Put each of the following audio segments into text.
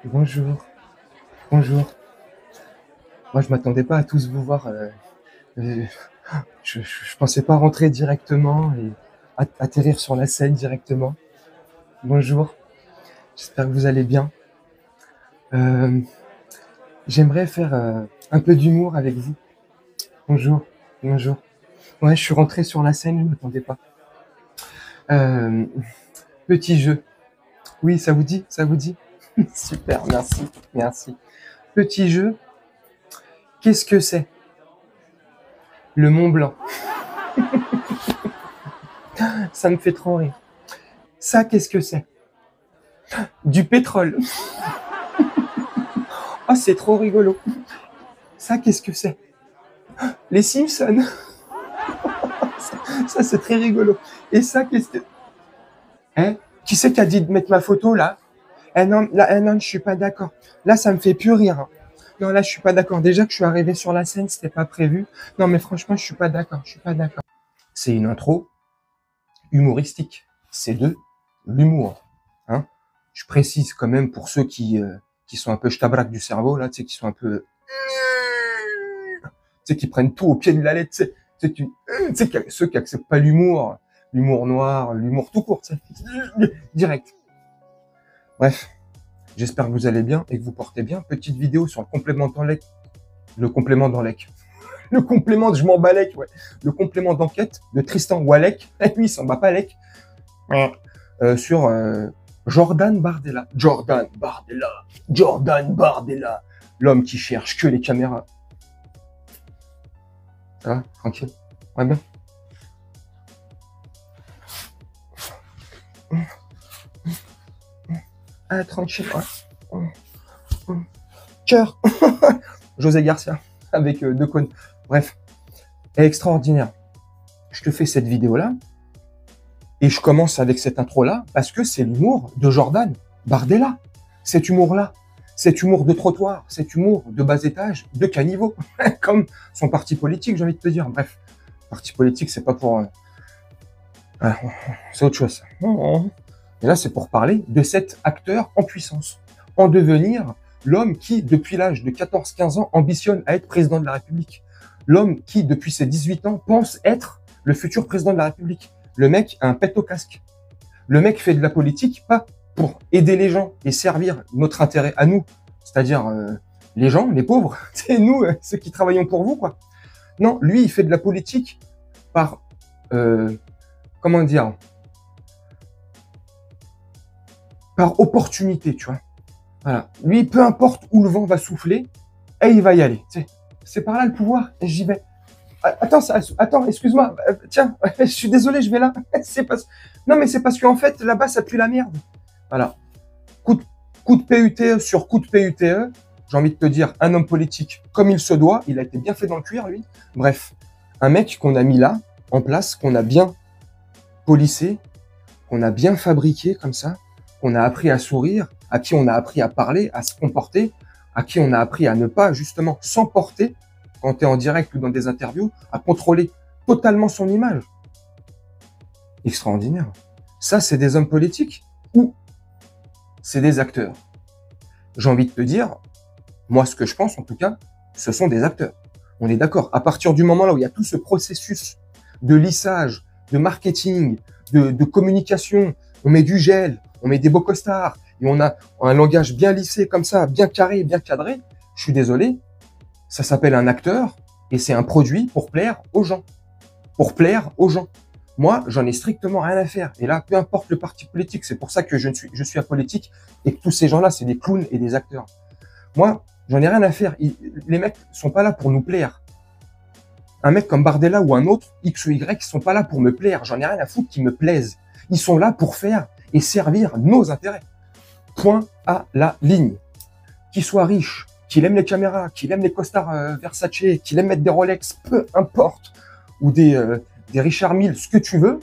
Bonjour, bonjour. Moi, je m'attendais pas à tous vous voir. Euh, je pensais pas rentrer directement et atterrir sur la scène directement. Bonjour, j'espère que vous allez bien. Euh, J'aimerais faire un peu d'humour avec vous. Bonjour, bonjour. Ouais, je suis rentré sur la scène, je m'attendais pas. Euh, Petit jeu. Oui, ça vous dit? Ça vous dit? Super, merci, merci. Petit jeu. Qu'est-ce que c'est? Le Mont Blanc. Ça me fait trop rire. Ça, qu'est-ce que c'est? Du pétrole. Oh, c'est trop rigolo. Ça, qu'est-ce que c'est? Les Simpsons. Ça, c'est très rigolo. Et ça, qu'est-ce que... Hein? Qui c'est qui a dit de mettre ma photo, là? Non, là, non, je suis pas d'accord. Là, ça me fait plus rire, hein. Non, là, je suis pas d'accord. Déjà que je suis arrivé sur la scène, c'était pas prévu. Non, mais franchement, je suis pas d'accord. Je suis pas d'accord. C'est une intro humoristique. C'est de l'humour, hein. Je précise quand même pour ceux qui sont un peu ch'tabrac du cerveau, là, tu sais, qui sont un peu tu sais, qui prennent tout au pied de la lettre, tu sais, ceux qui acceptent pas l'humour, l'humour noir, l'humour tout court, tu sais, direct. Bref, j'espère que vous allez bien et que vous portez bien. Petite vidéo sur le complément d'enquête, le complément d'enquête, le complément de je m'en balèque, ouais, le complément d'enquête de Tristan Walek, lui il s'en bat pas lec, sur Jordan Bardella, Jordan Bardella, Jordan Bardella, l'homme qui cherche que les caméras. Ça va, tranquille, ouais bien. Ah, tranquille, ouais. Cœur. José Garcia, avec deux cônes. Bref, extraordinaire. Je te fais cette vidéo-là, et je commence avec cette intro-là, parce que c'est l'humour de Jordan Bardella. Cet humour-là, cet humour de trottoir, cet humour de bas étage, de caniveau, comme son parti politique, j'ai envie de te dire. Bref, parti politique, c'est pas pour... c'est autre chose. Et là, c'est pour parler de cet acteur en puissance, en devenir l'homme qui, depuis l'âge de 14-15 ans, ambitionne à être président de la République. L'homme qui, depuis ses 18 ans, pense être le futur président de la République. Le mec a un pet au casque. Le mec fait de la politique pas pour aider les gens et servir notre intérêt à nous, c'est-à-dire les gens, les pauvres, c'est nous, ceux qui travaillons pour vous, quoi. Non, lui, il fait de la politique par, comment dire, par opportunité, tu vois. Voilà. Lui, peu importe où le vent va souffler, et il va y aller. C'est par là le pouvoir, et j'y vais. Attends, excuse-moi, tiens, je suis désolé, je vais là. C'est parce... Non, mais c'est parce qu'en fait, là-bas, ça pue la merde. Voilà. Coup de PUTE sur coup de PUTE, j'ai envie de te dire, un homme politique comme il se doit, il a été bien fait dans le cuir, lui. Bref, un mec qu'on a mis là, en place, qu'on a bien polissé, qu'on a bien fabriqué comme ça, qu'on a appris à sourire, à qui on a appris à parler, à se comporter, à qui on a appris à ne pas justement s'emporter quand tu es en direct ou dans des interviews, à contrôler totalement son image. Extraordinaire. Ça, c'est des hommes politiques ou c'est des acteurs? J'ai envie de te dire, moi, ce que je pense en tout cas, ce sont des acteurs. On est d'accord. À partir du moment là où il y a tout ce processus de lissage, de marketing, de communication, on met du gel, on met des beaux costards, et on a un langage bien lissé comme ça, bien carré, bien cadré, je suis désolé, ça s'appelle un acteur, et c'est un produit pour plaire aux gens. Pour plaire aux gens. Moi, j'en ai strictement rien à faire. Et là, peu importe le parti politique, c'est pour ça que je suis apolitique, et que tous ces gens-là, c'est des clowns et des acteurs. Moi, j'en ai rien à faire. Les mecs sont pas là pour nous plaire. Un mec comme Bardella ou un autre, X ou Y, ils sont pas là pour me plaire. J'en ai rien à foutre qu'ils me plaisent. Ils sont là pour faire et servir nos intérêts. Point à la ligne. Qu'il soit riche, qu'il aime les caméras, qu'il aime les costards Versace, qu'il aime mettre des Rolex, peu importe, ou des Richard Mille, ce que tu veux,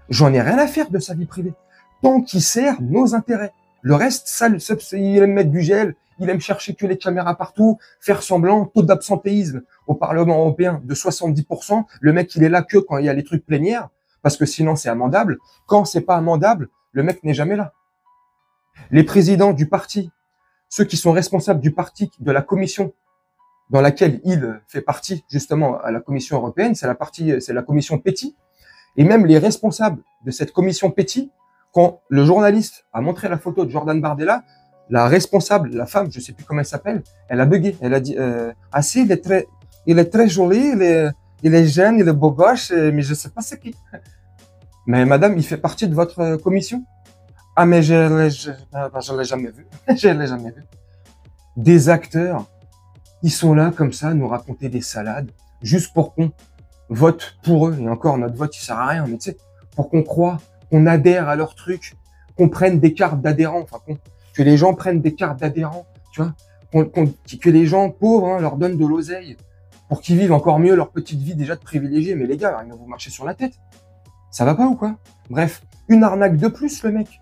j'en ai rien à faire de sa vie privée. Tant qu'il sert nos intérêts. Le reste, ça, il aime mettre du gel, il aime chercher que les caméras partout, faire semblant, taux d'absentéisme au Parlement européen de 70%. Le mec, il est là que quand il y a les trucs plénières, parce que sinon c'est amendable. Quand c'est pas amendable, le mec n'est jamais là. Les présidents du parti, ceux qui sont responsables du parti, de la commission dans laquelle il fait partie, justement, à la Commission européenne, c'est la commission Petit. Et même les responsables de cette commission Petit, quand le journaliste a montré la photo de Jordan Bardella, la responsable, la femme, je sais plus comment elle s'appelle, elle a bugué. Elle a dit, ah si, il est très joli, il est jeune, il est beau gosse, mais je sais pas c'est qui. Mais madame, il fait partie de votre commission? Ah, mais je l'ai jamais vu. Je l'ai jamais vu. Des acteurs, ils sont là comme ça, nous raconter des salades, juste pour qu'on vote pour eux. Et encore, notre vote, il sert à rien, mais tu sais, pour qu'on croit, qu'on adhère à leur truc, qu'on prenne des cartes d'adhérents, enfin, que les gens prennent des cartes d'adhérents, tu vois, que les gens pauvres hein, leur donnent de l'oseille pour qu'ils vivent encore mieux leur petite vie déjà de privilégiés. Mais les gars, ils vont vous marcher sur la tête. Ça va pas ou quoi? Bref, une arnaque de plus, le mec.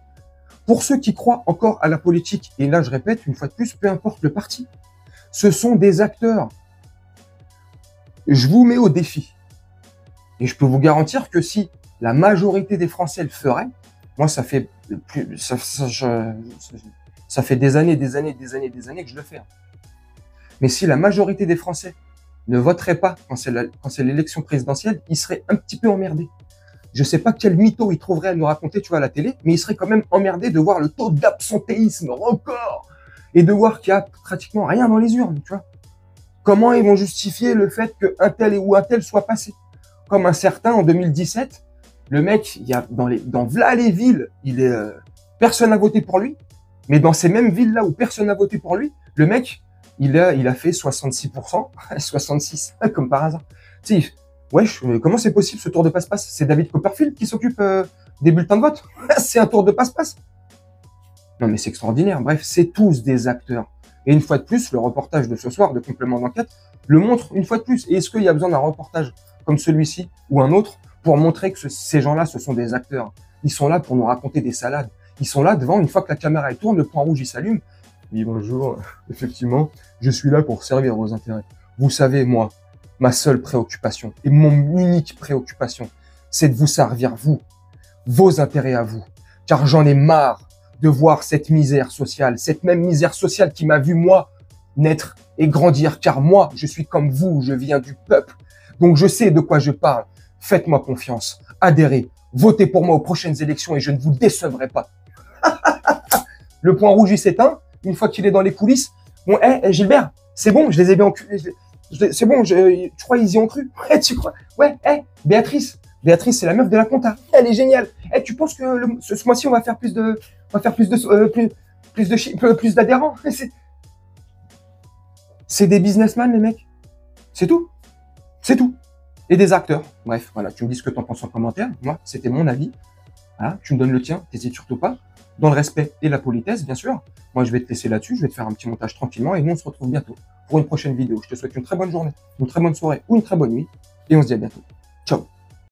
Pour ceux qui croient encore à la politique, et là je répète une fois de plus, peu importe le parti, ce sont des acteurs. Je vous mets au défi. Et je peux vous garantir que si la majorité des Français le feraient, moi ça fait ça fait des années que je le fais. Mais si la majorité des Français ne voteraient pas quand c'est l'élection présidentielle, ils seraient un petit peu emmerdés. Je sais pas quel mytho ils trouveraient à nous raconter, tu vois, à la télé, mais ils seraient quand même emmerdés de voir le taux d'absentéisme record et de voir qu'il y a pratiquement rien dans les urnes, tu vois. Comment ils vont justifier le fait qu'un tel ou un tel soit passé? Comme un certain en 2017, le mec, il y a dans v'là les villes, personne n'a voté pour lui, mais dans ces mêmes villes là où personne n'a voté pour lui, le mec, il a fait 66%, 66 comme par hasard. Tu sais, wesh, comment c'est possible ce tour de passe-passe? C'est David Copperfield qui s'occupe des bulletins de vote? C'est un tour de passe-passe? Non mais c'est extraordinaire. Bref, c'est tous des acteurs. Et une fois de plus, le reportage de ce soir de Complément d'enquête le montre une fois de plus. Et est-ce qu'il y a besoin d'un reportage comme celui-ci ou un autre pour montrer que ces gens-là, ce sont des acteurs? Ils sont là pour nous raconter des salades. Ils sont là devant, une fois que la caméra elle tourne, le point rouge il s'allume. Oui, bonjour, effectivement, je suis là pour servir vos intérêts. Vous savez, moi, ma seule préoccupation et mon unique préoccupation, c'est de vous servir, vous, vos intérêts à vous. Car j'en ai marre de voir cette misère sociale, cette même misère sociale qui m'a vu, moi, naître et grandir. Car moi, je suis comme vous, je viens du peuple. Donc je sais de quoi je parle. Faites-moi confiance, adhérez, votez pour moi aux prochaines élections et je ne vous décevrai pas. Le point rouge, il s'éteint. Une fois qu'il est dans les coulisses, bon, Gilbert, c'est bon, je les ai bien enculés. C'est bon, tu crois ils y ont cru? Ouais, tu crois? Ouais, Béatrice, c'est la meuf de la compta. Elle est géniale. Tu penses que ce mois-ci on va faire plus d'adhérents? C'est des businessmen les mecs. C'est tout. C'est tout. Et des acteurs. Bref, voilà, tu me dis ce que tu en penses en commentaire. Moi, c'était mon avis. Voilà, tu me donnes le tien, t'hésites surtout pas. Dans le respect et la politesse, bien sûr. Moi, je vais te laisser là-dessus, je vais te faire un petit montage tranquillement et nous, on se retrouve bientôt pour une prochaine vidéo. Je te souhaite une très bonne journée, une très bonne soirée ou une très bonne nuit et on se dit à bientôt. Ciao.